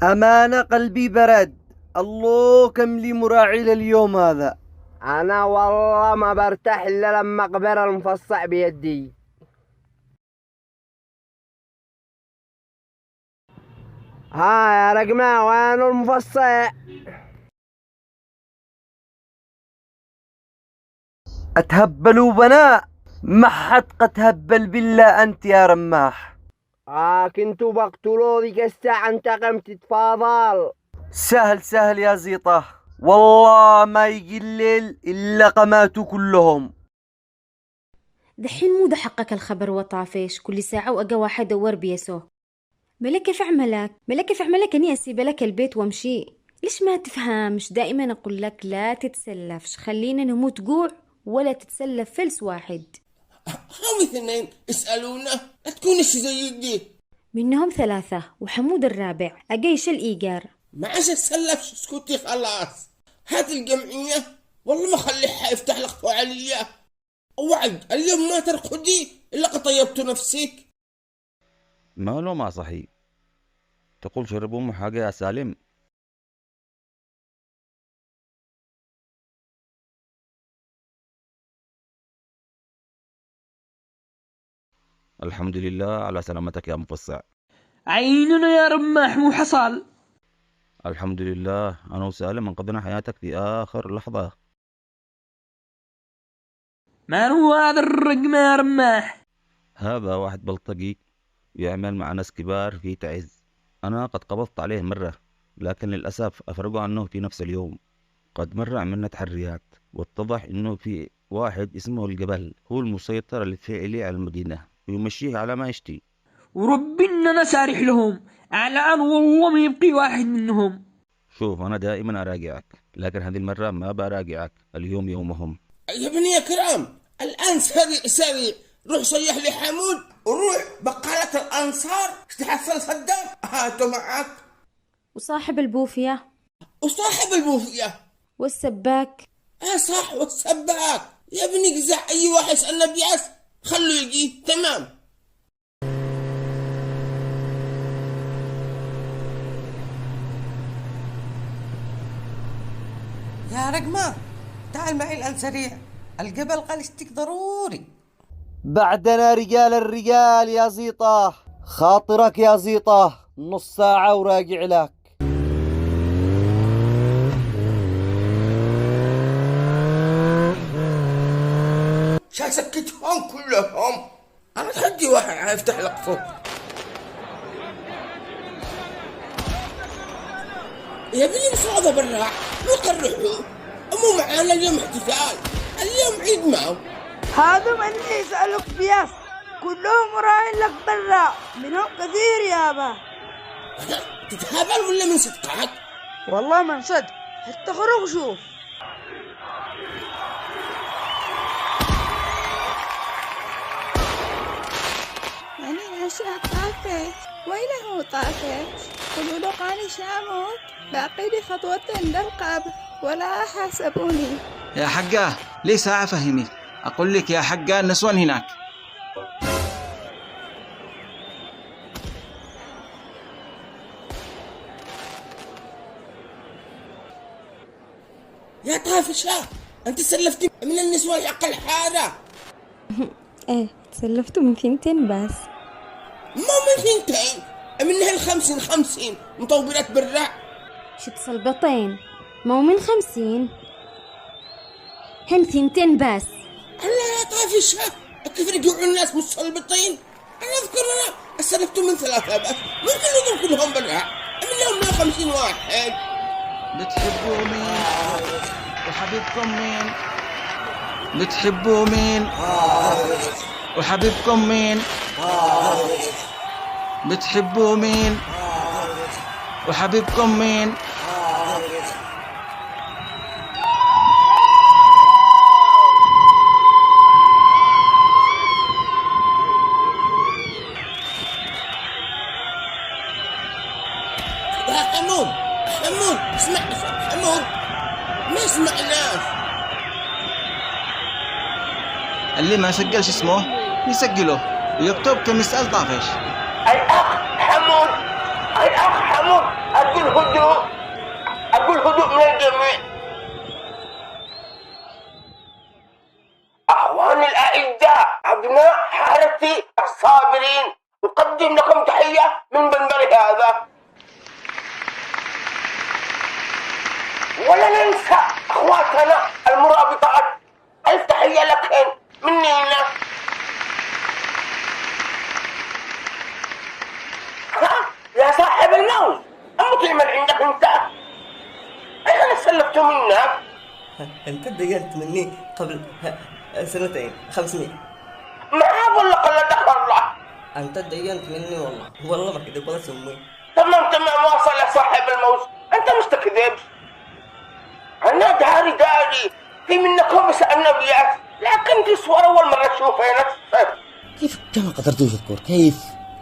أمانة قلبي برد. الله كم لي مراعي لليوم هذا. انا والله ما برتاح الا لما اقبر المفصع بيدي. ها يا رقمة، وين المفصع؟ أتهبلوا بناء، ما حد قد تهبل بالله أنت يا رماح. كنتوا بقتلوا ذيك الساعة، انتقم تتفاضل. سهل سهل يا زيطة، والله ما يجي الليل إلا قماتوا كلهم. دحين مو ده حقك الخبر وطافش كل ساعة وأقا واحد دور بيسو. ملك كيف عملك؟ ملك كيف عملك أني أسيب لك البيت وامشي؟ ليش ما تفهمش؟ دائما أقول لك لا تتسلفش، خلينا نموت جوع ولا تتسلف فلس واحد. هم اثنين اسألونا، لا تكونش زي دي. منهم 3 وحمود الرابع، أقيش الإيجار. ما عاش تسلفش، اسكتي خلاص. هات الجمعية، والله ما خليها يفتح لك فعالية. اوعد اليوم ما ترقدي الا قد طيبت نفسك. ماله ما صحي؟ تقول شربوا أم حاجة يا سالم؟ الحمد لله على سلامتك يا مفصع. عيننا يا رماح، مو حصل. الحمد لله أنا وسالم أنقذنا حياتك في آخر لحظة. ما هو هذا الرقم يا رماح؟ هذا واحد بلطجي يعمل مع ناس كبار في تعز. أنا قد قبضت عليه مرة، لكن للأسف أفرجوا عنه في نفس اليوم. قد مر عملنا تحريات واتضح إنه في واحد اسمه الجبل هو المسيطر الفعلي على المدينة ويمشيه على ما يشتي. وربنا انا سارح لهم على ان والله ما يبقي واحد منهم. شوف أنا دائما أراجعك، لكن هذه المرة ما براجعك، اليوم يومهم. يا بني يا كرام، الان سريع سريع، روح صيح لي حمود وروح بقالة الانصار تحصل صدام هاتوا معك. وصاحب البوفية وصاحب البوفية. والسباك. صح، والسباك. يا ابني قزع اي واحد يسألنا بياس خلوا يجي. تمام. يا رقمة، تعال معي الآن سريع، الجبل قال اشتك ضروري. بعدنا رجال الرجال يا زيطة، خاطرك يا زيطة، نص ساعة وراجع لك. شا سكتهم كلهم، انا تحدي واحد يفتح لك فوق. يا بني مصعدة برا، مو قرحوا. مو معانا اليوم احتفال، اليوم عيد معه. هذا من اللي يسألك بياس كلهم راين لك برا، منهم كثير يابا. تتهبل ولا من صدقك؟ والله من صدق، حتى خرج شوف. يعني العشاء طافت، ويله طافت. قولوا له قاني شاموت، باقي لي خطوتين للقاب ولا حاسبوني. يا حقة ليه ساعة فهمي؟ أقول لك يا حقة النسوان هناك. يا طافشة، أنت سلفتي من النسوان حق الحارة. ايه تسلفتوا من 200 بس. ما من 200، منها 50 مطوبرات برا. شو تصلبطين؟ ما هو من 50 هن 200 بس. الله يا طافشة، كيف رجعوا الناس متصلبطين؟ أنا أذكر أنا سلفت من 3 بس، مو كلهم كلهم برا، منهم 150 واحد. بتحبوا مين؟ وحبيبكم مين؟ بتحبوا مين؟ وحبيبكم مين؟ بتحبوا مين؟ وحبيبكم مين؟ يا حمود اسمع حمود، ما سمعناش. اللي ما سجلش اسمه يسجله ويكتب كم يسأل طافش. الأخ حمود حمود أقول هدوء من الجميع. أخواني الأعزاء أبناء حارتي الصابرين، أقدم لكم تحية من منبري هذا. ولا ننسى أخواتنا المرابطات، ألف تحية لكن مني لنا. ها يا صاحب الموز، أمطي من عندك أنت؟ أنا سلفت منك. أنت تدينت مني قبل 2 500. ما والله قلدك الله. أنت تدينت مني والله ما كذب ولا سمي. تمام واصل يا صاحب الموز، أنت مستكذب. أنا داري في منكم سألنا بياس، لكن دي صور أول مرة أشوفها نفسك. كيف كما قدرتوا تذكر؟ كيف؟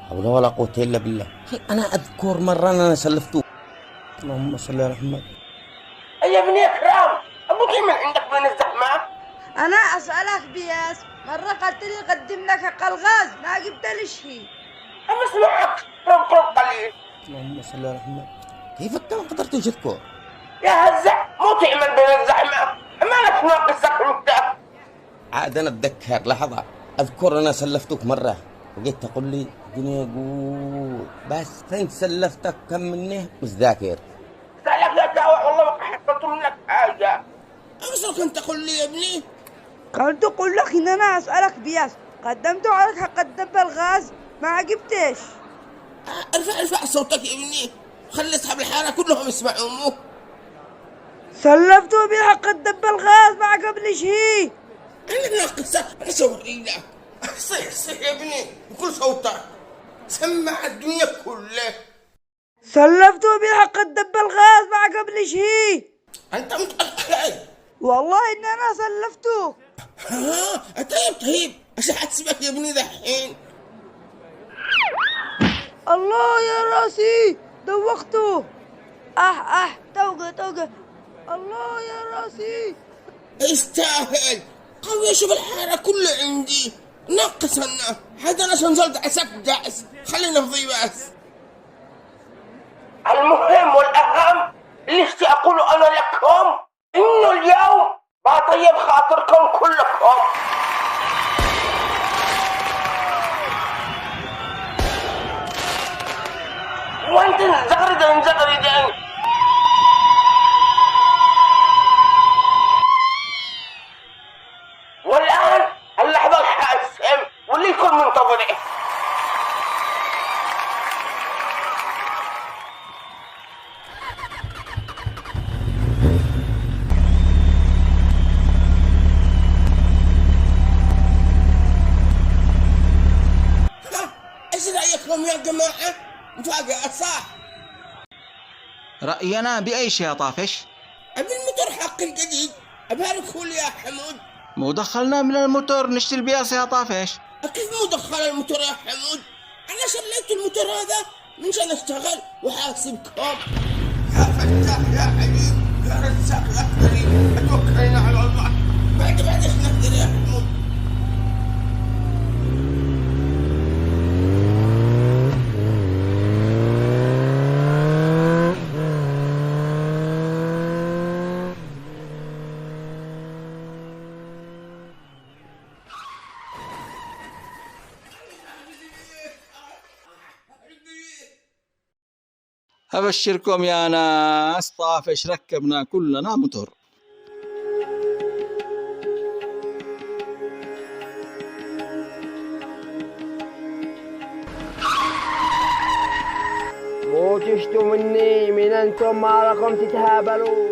حول ولا قوة إلا بالله. أنا أذكر مرة أنا سلفته. اللهم صل على محمد. يا ابني إكرام، أبوك من عندك من الزحمة؟ أنا أسألك بياس، مرة قلت لي قدم لك الغاز ما جبت لي شيء. أما اسمعك رب قليل. اللهم صل على محمد. كيف كما قدرتوا تذكر؟ يا هزع مو تعمل بين الزحمة، ما لك ناقصك أنت. عاد أنا أتذكر لحظة، أذكر أنا سلفتك مرة وجيت تقول لي الدنيا قول بس فين سلفتك كم منه مش ذاكر. سألك يا داوع والله ما حصلت منك حاجة. أمسك أنت تقول لي يا ابني. قلت أقول لك إن أنا أسألك بياس، قدمت عليك حق الدب الغاز ما جبتش. ارفع صوتك يا ابني، خلي أصحاب الحارة كلهم يسمعوك. سلفته بحق الدب الغاز ما قبل شيء. أنا ناقصة أنا سوري لك. صيح يا ابني بكل صوتك، سمع الدنيا كلها. سلفته بحق الدب الغاز ما قبل شيء. أنت متأكد؟ والله إن أنا سلفته. طيب عشان حتسبك يا ابني دحين. الله يا راسي دوخته. توقع الله يا راسي. يستاهل قوي، شوف الحارة كلها عندي ناقص أنا هذا. أنا شنزلت عساك داعس، خلينا نفضي بس. المهم والأهم اللي أقوله أنا لكم إنه اليوم بطيب خاطركم كلكم. وانت نزغردين. والآن اللحظة الحاسم واللي يكون منتظره. ايش رأيكم يا جماعة؟ مفاجأة صح؟ رأينا بأي شيء يا طافش؟ أبي الموتور حق الجديد، أباركه لي يا حمود. مو دخلنا من الموتور نشتري البياس يا طافش. كيف مو دخل الموتور يا حمود؟ أنا شريت الموتور هذا منشان أشتغل وحاسبكم. يا فتاح يا حبيب يا رزاق يا كريم، توكلنا على الله. بعد ايش نقدر يا حمود؟ أبشركم يا ناس، طافش ركبنا كلنا موتور. مو تشتوا مني، من أنتم ما لكم تتهابلوا.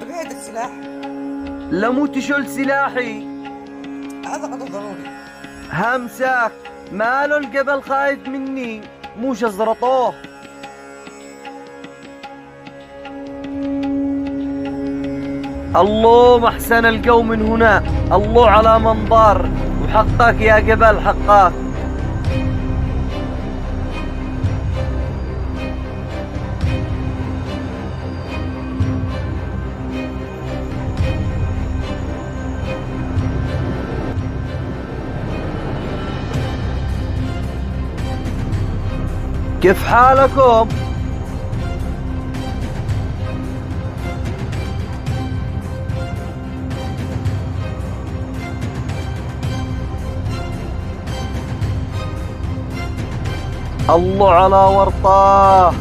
بقيت السلاح. لا مو تشل سلاحي، هذا قدر ضروري. همسك ماله الجبل خايف مني، مو شزرطوه. الله محسن القوم من هنا، الله على منظار، وحقك يا جبل حقك. كيف حالكم؟ الله على ورطاه.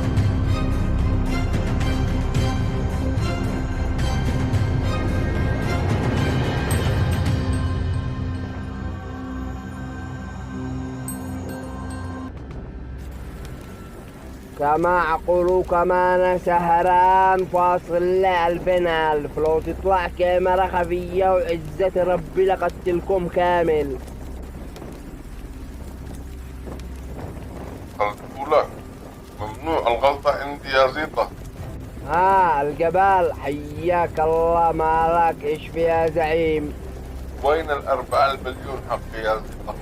كما عقلوا كما انا سهران فاصل لي 2000 لو تطلع كاميرا خفية وعزة ربي لقتلكم كامل. قلت لك ممنوع الغلطة عندي يا زيطة. الجبال حياك الله مالك ايش فيها زعيم؟ وين ال4 مليون حقي يا زيطة؟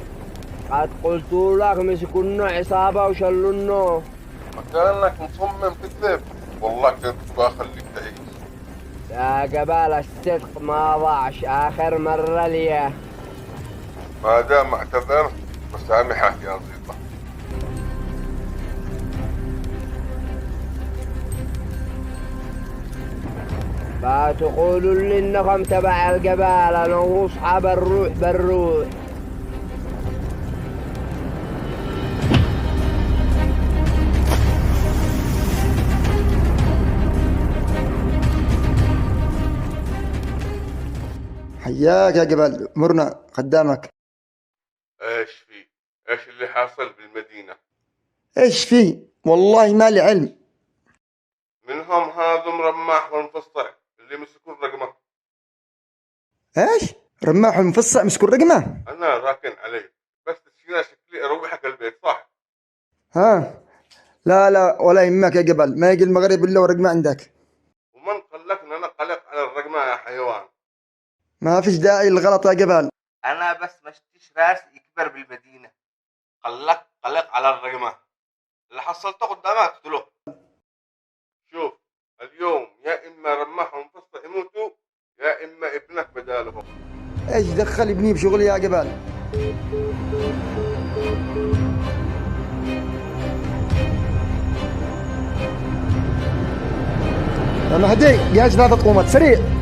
قد قلت لك مسكوا عصابة وشلوا مكانك مصمم تكذب، والله كنت بخليك تعيش. يا جبال الصدق ما ضاعش آخر مرة ليه. ما دام اعتذرت بسامحك يا زيطة. لا تقولوا لي انكم تبع الجبال، انا واصحاب الروح بالروح. حياك يا جبل، مرنا قدامك. ايش في؟ ايش اللي حاصل بالمدينة؟ ايش في؟ والله ما لي علم. منهم هذا رماح والمفصع اللي مسكوا الرقمة. ايش؟ رماح والمفصع مسكوا الرقمة؟ انا راكن عليه، بس تشيلها شكلي اروحك البيت صح؟ ها؟ لا ولا يهمك يا جبل، ما يجي المغرب الا والرقمة عندك. ومن قال لك ان انا قلق على الرقمة يا حيوان؟ ما فيش داعي للغلط يا جبل. انا بس مشتيش راسي يكبر بالمدينة. قلق على الرقمة اللي حصلته قدامك اقتله. شوف اليوم يا اما رماح ومفصع يموتوا يا اما ابنك بدالهم. ايش دخل ابني بشغلي يا جبل؟ يا مهدي جهز 3 قومات سريع.